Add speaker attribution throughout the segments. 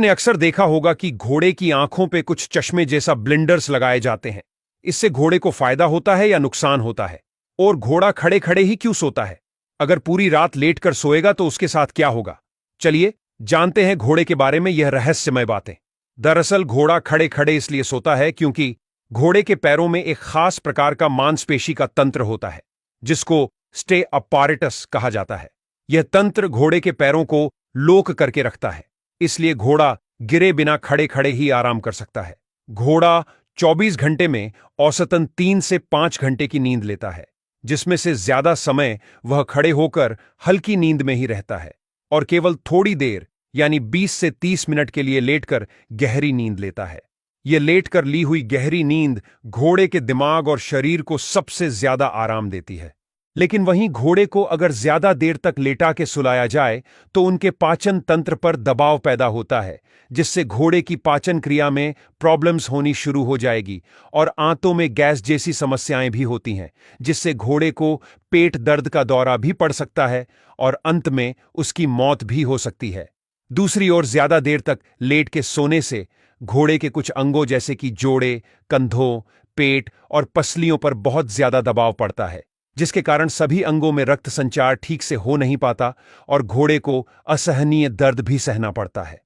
Speaker 1: आपने अक्सर देखा होगा कि घोड़े की आंखों पे कुछ चश्मे जैसा ब्लिंडर्स लगाए जाते हैं। इससे घोड़े को फायदा होता है या नुकसान होता है? और घोड़ा खड़े खड़े ही क्यों सोता है? अगर पूरी रात लेटकर सोएगा तो उसके साथ क्या होगा? चलिए जानते हैं घोड़े के बारे में यह रहस्यमय बातें। दरअसल घोड़ा खड़े खड़े इसलिए सोता है क्योंकि घोड़े के पैरों में एक खास प्रकार का मांसपेशी का तंत्र होता है, जिसको स्टे अपारेटस कहा जाता है। यह तंत्र घोड़े के पैरों को लोक करके रखता है, इसलिए घोड़ा गिरे बिना खड़े खड़े ही आराम कर सकता है। घोड़ा 24 घंटे में औसतन 3 से 5 घंटे की नींद लेता है, जिसमें से ज्यादा समय वह खड़े होकर हल्की नींद में ही रहता है और केवल थोड़ी देर यानी 20 से 30 मिनट के लिए लेटकर गहरी नींद लेता है। यह लेटकर ली हुई गहरी नींद घोड़े के दिमाग और शरीर को सबसे ज्यादा आराम देती है। लेकिन वहीं घोड़े को अगर ज्यादा देर तक लेटा के सुलाया जाए तो उनके पाचन तंत्र पर दबाव पैदा होता है, जिससे घोड़े की पाचन क्रिया में प्रॉब्लम्स होनी शुरू हो जाएगी और आंतों में गैस जैसी समस्याएं भी होती हैं, जिससे घोड़े को पेट दर्द का दौरा भी पड़ सकता है और अंत में उसकी मौत भी हो सकती है। दूसरी ओर ज्यादा देर तक लेट के सोने से घोड़े के कुछ अंगों जैसे कि जोड़े, कंधों, पेट और पसलियों पर बहुत ज्यादा दबाव पड़ता है, जिसके कारण सभी अंगों में रक्त संचार ठीक से हो नहीं पाता और घोड़े को असहनीय दर्द भी सहना पड़ता है।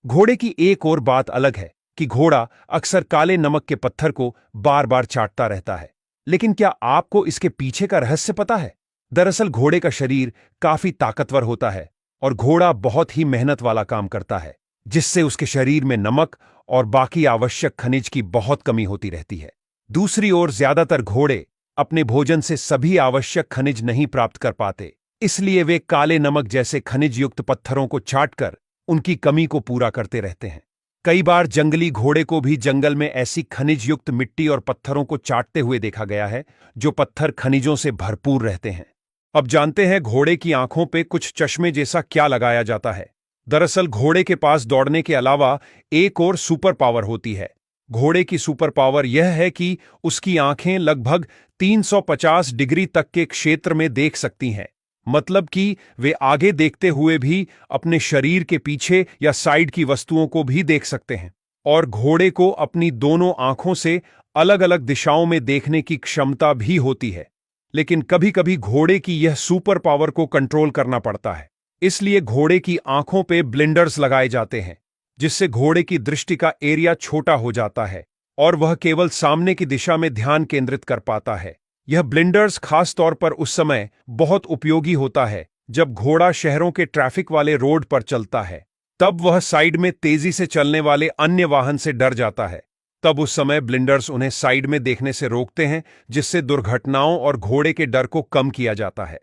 Speaker 1: घोड़े की एक और बात अलग है कि घोड़ा अक्सर काले नमक के पत्थर को बार बार चाटता रहता है। लेकिन क्या आपको इसके पीछे का रहस्य पता है? दरअसल घोड़े का शरीर काफी ताकतवर होता है और घोड़ा बहुत ही मेहनत वाला काम करता है, जिससे उसके शरीर में नमक और बाकी आवश्यक खनिज की बहुत कमी होती रहती है। दूसरी ओर ज्यादातर घोड़े अपने भोजन से सभी आवश्यक खनिज नहीं प्राप्त कर पाते, इसलिए वे काले नमक जैसे खनिज युक्त पत्थरों को चाटकर उनकी कमी को पूरा करते रहते हैं। कई बार जंगली घोड़े को भी जंगल में ऐसी खनिज युक्त मिट्टी और पत्थरों को चाटते हुए देखा गया है, जो पत्थर खनिजों से भरपूर रहते हैं। अब जानते हैं घोड़े की आंखों पे कुछ चश्मे जैसा क्या लगाया जाता है। दरअसल घोड़े के पास दौड़ने के अलावा एक और सुपर पावर होती है। घोड़े की सुपर पावर यह है कि उसकी आंखें लगभग 350 डिग्री तक के क्षेत्र में देख सकती हैं। मतलब कि वे आगे देखते हुए भी अपने शरीर के पीछे या साइड की वस्तुओं को भी देख सकते हैं। और घोड़े को अपनी दोनों आंखों से अलग अलग दिशाओं में देखने की क्षमता भी होती है। लेकिन कभी कभी घोड़े की यह सुपर पावर को कंट्रोल करना पड़ता है, इसलिए घोड़े की आंखों पे ब्लिंडर्स लगाए जाते हैं, जिससे घोड़े की दृष्टि का एरिया छोटा हो जाता है और वह केवल सामने की दिशा में ध्यान केंद्रित कर पाता है। यह ब्लिंडर्स खास तौर पर उस समय बहुत उपयोगी होता है जब घोड़ा शहरों के ट्रैफिक वाले रोड पर चलता है। तब वह साइड में तेजी से चलने वाले अन्य वाहन से डर जाता है। तब उस समय ब्लिंडर्स उन्हें साइड में देखने से रोकते हैं, जिससे दुर्घटनाओं और घोड़े के डर को कम किया जाता है।